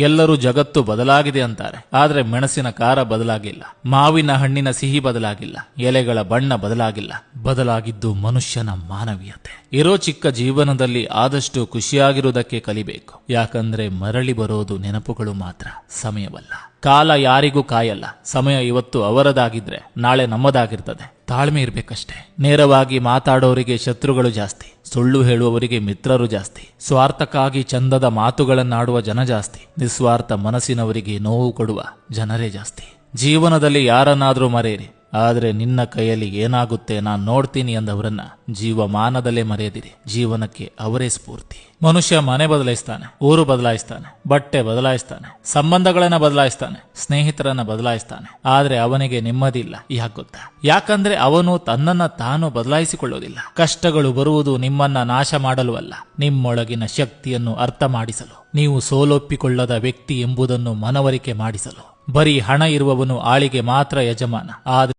ಎಲ್ಲರೂ ಜಗತ್ತು ಬದಲಾಗಿದೆ ಅಂತಾರೆ, ಆದ್ರೆ ಮೆಣಸಿನ ಖಾರ ಬದಲಾಗಿಲ್ಲ, ಮಾವಿನ ಹಣ್ಣಿನ ಸಿಹಿ ಬದಲಾಗಿಲ್ಲ, ಎಲೆಗಳ ಬಣ್ಣ ಬದಲಾಗಿಲ್ಲ. ಬದಲಾಗಿದ್ದು ಮನುಷ್ಯನ ಮಾನವೀಯತೆ. ಇರೋ ಚಿಕ್ಕ ಜೀವನದಲ್ಲಿ ಆದಷ್ಟು ಖುಷಿಯಾಗಿರುವುದಕ್ಕೆ ಕಲಿಬೇಕು. ಯಾಕಂದ್ರೆ ಮರಳಿ ಬರೋದು ನೆನಪುಗಳು ಮಾತ್ರ, ಸಮಯವಲ್ಲ. ಕಾಲ ಯಾರಿಗೂ ಕಾಯಲ್ಲ. ಸಮಯ ಇವತ್ತು ಅವರದಾಗಿದ್ರೆ ನಾಳೆ ನಮ್ಮದಾಗಿರ್ತದೆ. ತಾಳ್ಮೆ ಇರ್ಬೇಕಷ್ಟೇ. ನೇರವಾಗಿ ಮಾತಾಡೋರಿಗೆ ಶತ್ರುಗಳು ಜಾಸ್ತಿ, ಸುಳ್ಳು ಹೇಳುವವರಿಗೆ ಮಿತ್ರರು ಜಾಸ್ತಿ, ಸ್ವಾರ್ಥಕ್ಕಾಗಿ ಚಂದದ ಮಾತುಗಳನ್ನಾಡುವ ಜನ ಜಾಸ್ತಿ, ನಿಸ್ವಾರ್ಥ ಮನಸ್ಸಿನವರಿಗೆ ನೋವು ಕೊಡುವ ಜನರೇ ಜಾಸ್ತಿ. ಜೀವನದಲ್ಲಿ ಯಾರನ್ನಾದ್ರೂ ಮರೆಯಿರಿ, ಆದ್ರೆ ನಿನ್ನ ಕೈಯಲ್ಲಿ ಏನಾಗುತ್ತೆ ನಾನ್ ನೋಡ್ತೀನಿ ಎಂದವರನ್ನ ಜೀವಮಾನದಲ್ಲೇ ಮರೆಯದಿರಿ. ಜೀವನಕ್ಕೆ ಅವರೇ ಸ್ಫೂರ್ತಿ. ಮನುಷ್ಯ ಮನೆ ಬದಲಾಯಿಸ್ತಾನೆ, ಊರು ಬದಲಾಯಿಸ್ತಾನೆ, ಬಟ್ಟೆ ಬದಲಾಯಿಸ್ತಾನೆ, ಸಂಬಂಧಗಳನ್ನ ಬದಲಾಯಿಸ್ತಾನೆ, ಸ್ನೇಹಿತರನ್ನ ಬದಲಾಯಿಸ್ತಾನೆ, ಆದ್ರೆ ಅವನಿಗೆ ನೆಮ್ಮದಿ ಇಲ್ಲ. ಯಾಕೆ ಗೊತ್ತಾ? ಯಾಕಂದ್ರೆ ಅವನು ತನ್ನನ್ನ ತಾನು ಬದಲಾಯಿಸಿಕೊಳ್ಳೋದಿಲ್ಲ. ಕಷ್ಟಗಳು ಬರುವುದು ನಿಮ್ಮನ್ನ ನಾಶ ಮಾಡಲು ಅಲ್ಲ, ನಿಮ್ಮೊಳಗಿನ ಶಕ್ತಿಯನ್ನು ಅರ್ಥ ಮಾಡಿಸಲು. ನೀವು ಸೋಲೊಪ್ಪಿಕೊಳ್ಳದ ವ್ಯಕ್ತಿ ಎಂಬುದನ್ನು ಮನವರಿಕೆ ಮಾಡಿಸಲು. ಬರೀ ಹಣ ಇರುವವನು ಆಳಿಗೆ ಮಾತ್ರ ಯಜಮಾನ, ಆದ್ರೆ